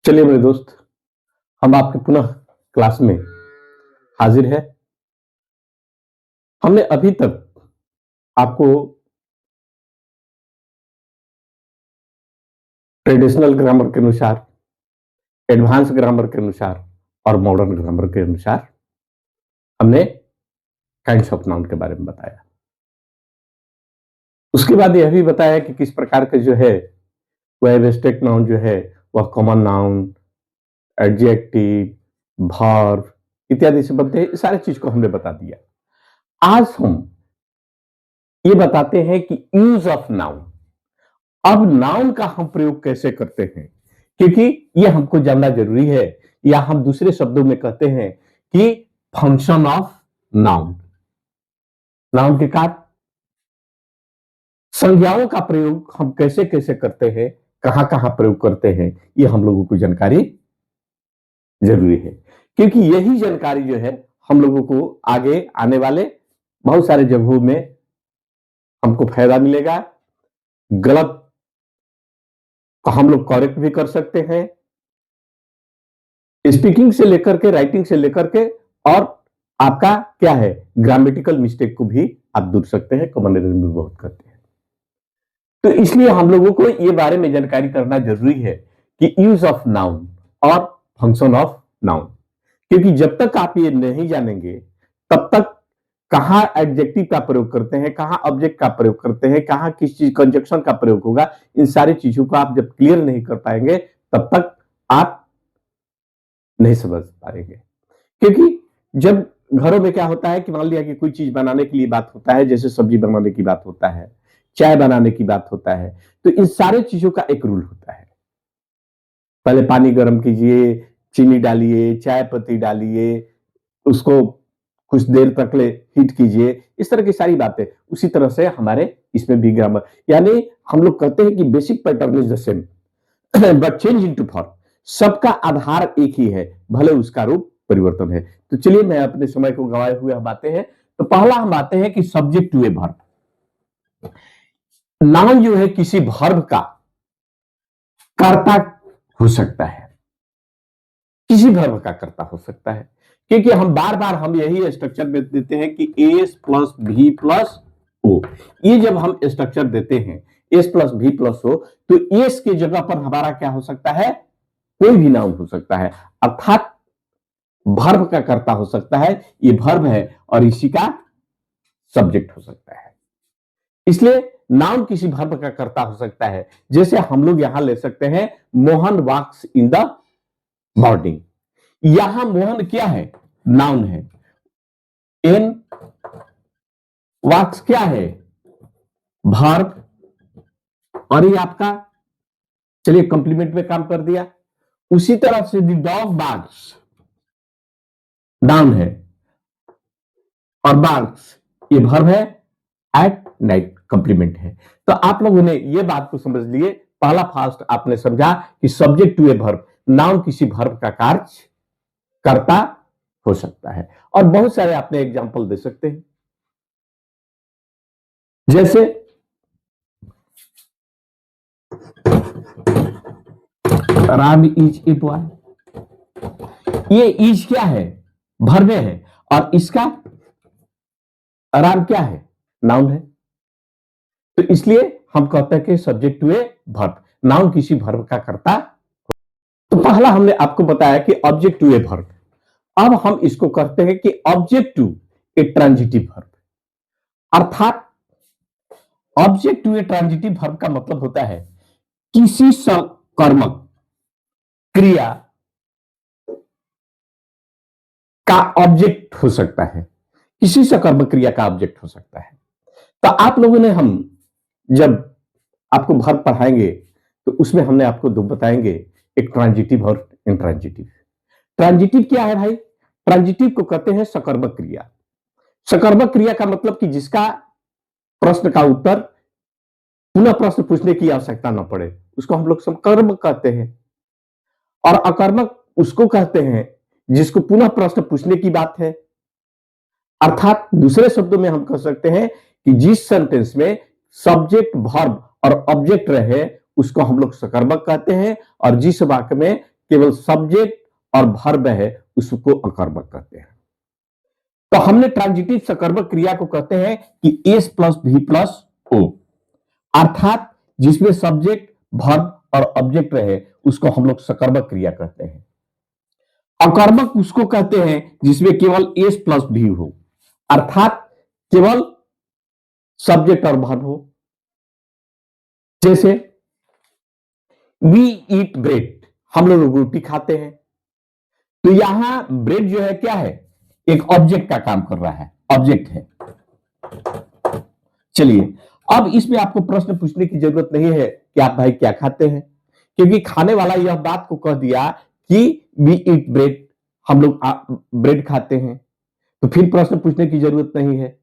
चलिए मेरे दोस्त, हम आपके पुनः क्लास में हाजिर है। हमने अभी तक आपको ट्रेडिशनल ग्रामर के अनुसार, एडवांस ग्रामर के अनुसार और मॉडर्न ग्रामर के अनुसार हमने काइंड्स ऑफ नाउन के बारे में बताया। उसके बाद यह भी बताया कि किस प्रकार के जो है वह एब्स्ट्रैक्ट नाउन जो है वह कॉमन नाउन, एडजेक्टिव, वर्ब इत्यादि से बनते हैं। सारी चीज को हमने बता दिया। आज हम ये बताते हैं कि यूज ऑफ नाउन, अब नाउन का हम प्रयोग कैसे करते हैं, क्योंकि ये हमको जानना जरूरी है। या हम दूसरे शब्दों में कहते हैं कि फंक्शन ऑफ नाउन, नाउन के कार्य, संज्ञाओं का प्रयोग हम कैसे कैसे करते हैं, कहां कहां प्रयोग करते हैं, ये हम लोगों को जानकारी जरूरी है। क्योंकि यही जानकारी जो है हम लोगों को आगे आने वाले बहुत सारे जगहों में हमको फायदा मिलेगा। गलत को हम लोग करेक्ट भी कर सकते हैं, स्पीकिंग से लेकर के, राइटिंग से लेकर के, और आपका क्या है ग्रामेटिकल मिस्टेक को भी आप दूर सकते हैं। कॉमन एरर भी बहुत करते हैं। तो इसलिए हम लोगों को ये बारे में जानकारी करना जरूरी है कि यूज ऑफ नाउन और फंक्शन ऑफ नाउन, क्योंकि जब तक आप ये नहीं जानेंगे तब तक कहां एडजेक्टिव का प्रयोग करते हैं, कहां ऑब्जेक्ट का प्रयोग करते हैं, कहां किस चीज कंजक्शन का प्रयोग होगा, इन सारी चीजों को आप जब क्लियर नहीं कर पाएंगे तब तक आप नहीं समझ पाएंगे। क्योंकि जब घरों में क्या होता है कि मान लिया कि कोई चीज बनाने के लिए बात होता है, जैसे सब्जी बनाने की बात होता है, चाय बनाने की बात होता है, तो इन सारे चीजों का एक रूल होता है। पहले पानी गर्म कीजिए, चीनी डालिए, चाय पत्ती डालिए, उसको कुछ देर तक ले हीट कीजिए, इस तरह की सारी बातें। उसी तरह से हमारे इसमें भी ग्रामर, यानी हम लोग कहते हैं कि basic pattern is the same but change into form. सबका आधार एक ही है, भले उसका रूप परिवर्तन है। तो चलिए, मैं अपने समय को गवाए हुए हम आते हैं। तो पहला हम आते हैं कि subject to a verb. Noun जो है किसी वर्ब का कर्ता हो सकता है, किसी वर्ब का कर्ता हो सकता है, क्योंकि हम बार बार हम यही स्ट्रक्चर में देते हैं कि एस प्लस भी प्लस ओ। ये जब हम स्ट्रक्चर देते हैं एस प्लस भी प्लस ओ, तो एस के जगह पर हमारा क्या हो सकता है, कोई भी नाउन हो सकता है, अर्थात वर्ब का कर्ता हो सकता है। ये वर्ब है और इसी का सब्जेक्ट हो सकता है। इसलिए नाउन किसी वर्ब का कर्ता हो सकता है। जैसे हम लोग यहां ले सकते हैं मोहन वॉक्स इन द मॉर्निंग। यहां मोहन क्या है, नाउन है। इन वॉक्स क्या है, वर्ब, और ये आपका चलिए कंप्लीमेंट में काम कर दिया। उसी तरह से द डॉग बार्क्स नाउन है और बार्क्स ये वर्ब है, एट नाइट कंप्लीमेंट है। तो आप लोगों ने ये बात को समझ लिए। पहला फास्ट आपने समझा कि subject to a verb, noun किसी वर्ब का कार्य करता हो सकता है। और बहुत सारे आपने एग्जांपल दे सकते हैं, जैसे राम इज ए बॉय। ये इज क्या है, वर्ब है, और इसका राम क्या है, नाउन है। तो इसलिए हम कहते हैं कि subject to a verb, noun किसी वर्ब का कर्ता। तो पहला हमने आपको बताया कि ऑब्जेक्ट टू ए वर्ब। अब हम इसको कहते हैं कि object to a transitive verb, अर्थात object to a transitive verb का मतलब होता है किसी सकर्मक क्रिया का ऑब्जेक्ट हो सकता है, किसी सकर्मक क्रिया का ऑब्जेक्ट हो सकता है। तो आप लोगों ने, हम जब आपको वर्ब पढ़ाएंगे तो उसमें हमने आपको दो बताएंगे, एक ट्रांजिटिव और इंट्रांजिटिव। ट्रांजिटिव क्या है भाई, ट्रांजिटिव को कहते हैं सकर्मक क्रिया। सकर्मक क्रिया का मतलब कि जिसका प्रश्न का उत्तर पुनः प्रश्न पूछने की आवश्यकता न पड़े, उसको हम लोग सकर्मक कहते हैं। और अकर्मक उसको कहते हैं जिसको पुनः प्रश्न पूछने की बात है। अर्थात दूसरे शब्दों में हम कह सकते हैं कि जिस सेंटेंस में सब्जेक्ट, वर्ब और ऑब्जेक्ट रहे उसको हम लोग सकर्मक कहते हैं, और जिस वाक्य में केवल सब्जेक्ट और वर्ब है उसको अकर्मक कहते हैं। तो हमने ट्रांजिटिव सकर्मक क्रिया को कहते हैं कि एस प्लस भी प्लस ओ, अर्थात जिसमें सब्जेक्ट वर्ब और ऑब्जेक्ट रहे उसको हम लोग सकर्मक क्रिया कहते हैं। अकर्मक उसको कहते हैं जिसमें केवल एस प्लस भी हो, अर्थात केवल सब्जेक्ट और वर्ब हो। जैसे वी ईट ब्रेड, हम लोग रोटी खाते हैं, तो यहां ब्रेड जो है क्या है, एक ऑब्जेक्ट का काम कर रहा है, ऑब्जेक्ट है। चलिए अब इसमें आपको प्रश्न पूछने की जरूरत नहीं है कि आप भाई क्या खाते हैं, क्योंकि खाने वाला यह बात को कह दिया कि वी ईट ब्रेड, हम लोग ब्रेड खाते हैं, तो फिर प्रश्न पूछने की जरूरत नहीं है।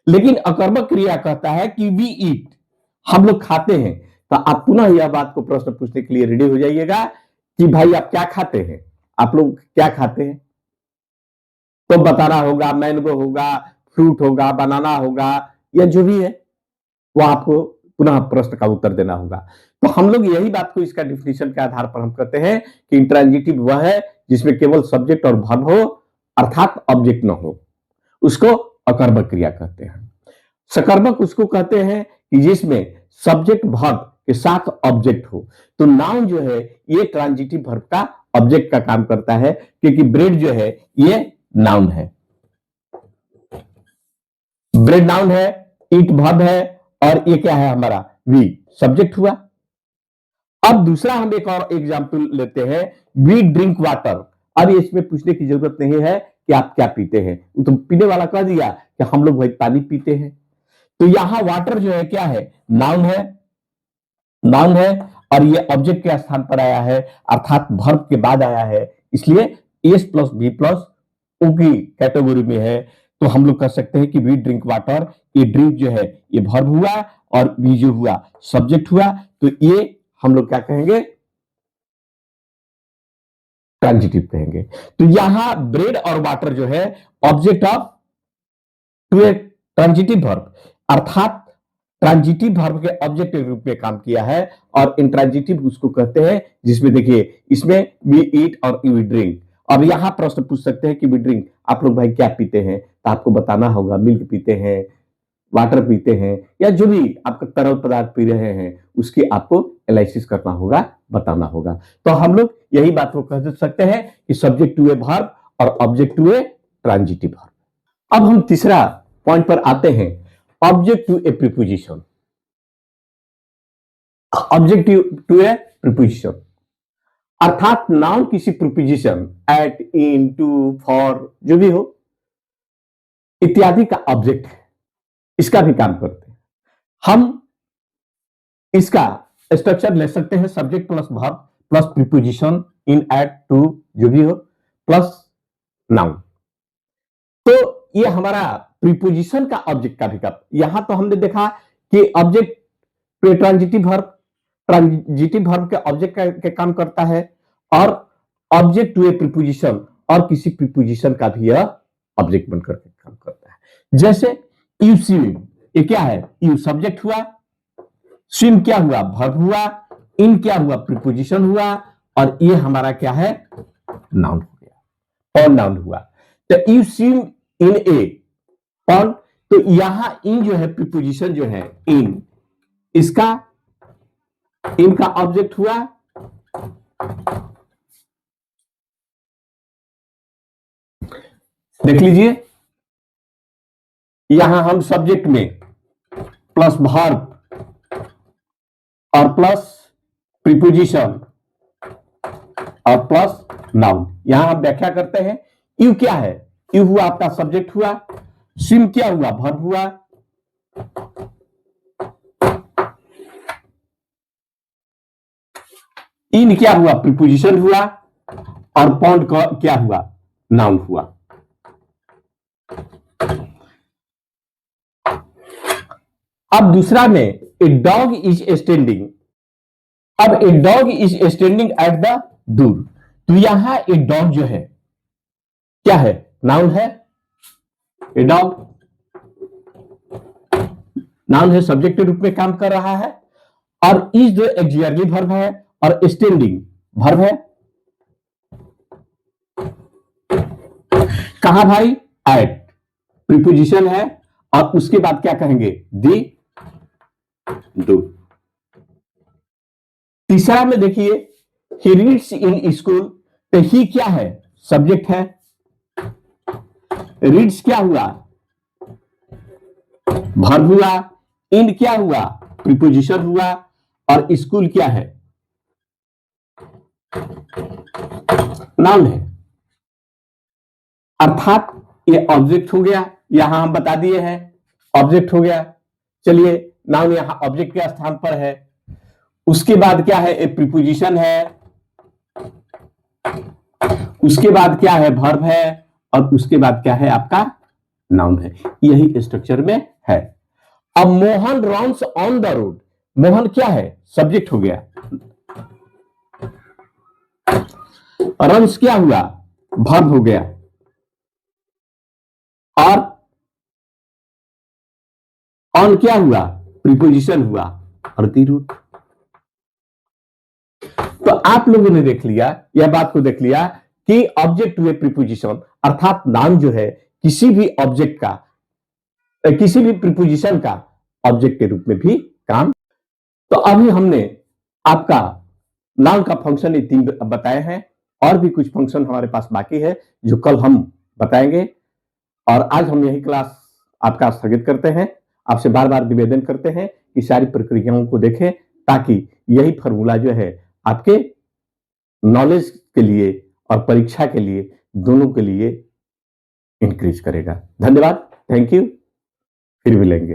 लेकिन अकर्मक क्रिया कहता है कि वी ईट, हम लोग खाते हैं, तो आप पुनः यह बात को प्रश्न पूछने के लिए रेडी हो जाइएगा कि भाई आप क्या खाते हैं, आप लोग क्या खाते हैं, तो बताना होगा मैंगो होगा, फ्रूट होगा, बनाना होगा, या जो भी है वो आपको पुनः प्रश्न का उत्तर देना होगा। तो हम लोग यही बात को इसका डिफिनेशन के आधार पर हम कहते हैं कि इंट्रांजिटिव वह है जिसमें केवल सब्जेक्ट और वर्ब हो, अर्थात ऑब्जेक्ट न हो, उसको अकर्मक क्रिया कहते हैं। सकर्मक उसको कहते हैं कि जिसमें सब्जेक्ट वर्ब के साथ ऑब्जेक्ट हो। तो नाउन जो है ये ट्रांजिटिव वर्ब का ऑब्जेक्ट का काम करता है, क्योंकि ब्रेड जो है ये नाउन है, ब्रेड नाउन है, ईट वर्ब है, और ये क्या है हमारा वी सब्जेक्ट हुआ। अब दूसरा हम एक और एग्जांपल लेते हैं, वी ड्रिंक वाटर। अब इसमें पूछने की जरूरत नहीं है कि आप क्या पीते हैं, तो पीने वाला कह दिया कि हम लोग भाई पानी पीते हैं। तो यहां वाटर जो है क्या है, नाउन है, नाउन है, और ये ऑब्जेक्ट के स्थान पर आया है, अर्थात वर्ब के बाद आया है, इसलिए S plus B plus O की कैटेगरी में है। तो हम लोग कह सकते हैं कि वी ड्रिंक वाटर, ये ड्रिंक जो है ये वर्ब हुआ और वी जो हुआ सब्जेक्ट हुआ, तो ये हम लोग क्या कहेंगे, ट्रांजिटिव कहेंगे। तो यहां ब्रेड और वाटर जो है object of to a transitive verb, अर्थात ट्रांजिटिव वर्ब के ऑब्जेक्ट के रूप में काम किया है, और इंट्रांजिटिव उसको कहते हैं जिसमें देखिए इसमें वी ईट और वी ड्रिंक। अब यहां प्रश्न पूछ सकते हैं कि वी ड्रिंक, आप लोग भाई क्या पीते हैं, तो आपको बताना होगा मिल्क पीते हैं, वाटर पीते हैं, या जो भी आपका तरल पदार्थ पी रहे हैं उसकी आपको एनालिसिस करना होगा, बताना होगा। तो हम लोग यही बात को कह सकते हैं कि सब्जेक्ट टू ए वर्ब और object to a transitive verb. अब हम तीसरा पॉइंट पर आते हैं, object to a preposition. Object to a preposition अर्थात नाउन किसी preposition, at, in, to, for, जो भी हो इत्यादि का ऑब्जेक्ट है, इसका भी काम करते हैं। हम इसका स्ट्रक्चर ले सकते हैं, subject plus verb plus preposition, in, at, to, जो भी हो, प्लस नाउन। तो ये हमारा प्रीपोजिशन का ऑब्जेक्ट का भी काम। यहां तो हमने देखा कि object to transitive verb, transitive verb के ऑब्जेक्ट के काम करता है, और ऑब्जेक्ट टू ए प्रीपोजिशन और किसी प्रीपोजिशन का भी यह ऑब्जेक्ट बनकर के काम करता है। जैसे यू स्विम, ये क्या है, यू सब्जेक्ट हुआ, स्विम क्या हुआ, वर्ब हुआ, इन क्या हुआ, प्रीपोजिशन हुआ, और ये हमारा क्या है, नाउन हो गया, और नाउन हुआ। तो you swim in A pond, तो यहां इन जो है प्रीपोजिशन जो है इन, इसका इनका ऑब्जेक्ट हुआ, देख लीजिए यहां हम सब्जेक्ट में प्लस वर्ब और प्लस प्रीपोजिशन और प्लस नाउन, यहां हम व्याख्या करते हैं। यू क्या है, यू हुआ आपका सब्जेक्ट हुआ, स्विम क्या हुआ, वर्ब हुआ, इन क्या हुआ, प्रीपोजिशन हुआ, और पॉन्ड क्या हुआ, नाउन हुआ। अब दूसरा में ए डॉग इज स्टैंडिंग। अब a dog is standing at the door, तो यहां ए डॉग जो है क्या है, नाउन है, ए डॉग नाउन है, सब्जेक्ट के रूप में काम कर रहा है, और इज जो एक्सिलरी वर्ब है, और स्टैंडिंग वर्ब है। कहा भाई? एट, प्रीपोजिशन है और उसके बाद क्या कहेंगे? दी, दो। तीसरा में देखिए, ही रीड्स इन स्कूल, तो ही क्या है? सब्जेक्ट है। रीड्स क्या हुआ? वर्ब हुआ। इन क्या हुआ? प्रीपोजिशन हुआ। और स्कूल क्या है? नाउन है। अर्थात ये ऑब्जेक्ट हो गया, यहां हम बता दिए हैं ऑब्जेक्ट हो गया। चलिए, नाउन यहां ऑब्जेक्ट के स्थान पर है। उसके बाद क्या है? एक प्रीपोजिशन है। उसके बाद क्या है? वर्ब है। और उसके बाद क्या है? आपका नाउन है। यही स्ट्रक्चर में है। अब Mohan runs on the road, Mohan क्या है? सब्जेक्ट हो गया। रन्स क्या हुआ? वर्ब हो गया। और ऑन क्या हुआ? प्रीपोजिशन हुआ। और द रूट। तो आप लोगों ने देख लिया, यह बात को देख लिया कि ऑब्जेक्ट हुए प्रीपोजिशन, अर्थात नाउन जो है किसी भी ऑब्जेक्ट का, किसी भी प्रीपोजिशन का ऑब्जेक्ट के रूप में भी काम। तो अभी हमने आपका नाउन का फंक्शन ये 3 बताए हैं। और भी कुछ फंक्शन हमारे पास बाकी है जो कल हम बताएंगे। और आज हम यही क्लास आपका स्थगित करते हैं। आपसे बार बार निवेदन करते हैं कि सारी प्रक्रियाओं को देखें, ताकि यही फॉर्मूला जो है आपके नॉलेज के लिए और परीक्षा के लिए, दोनों के लिए इंक्रीज करेगा। धन्यवाद, थैंक यू, फिर मिलेंगे।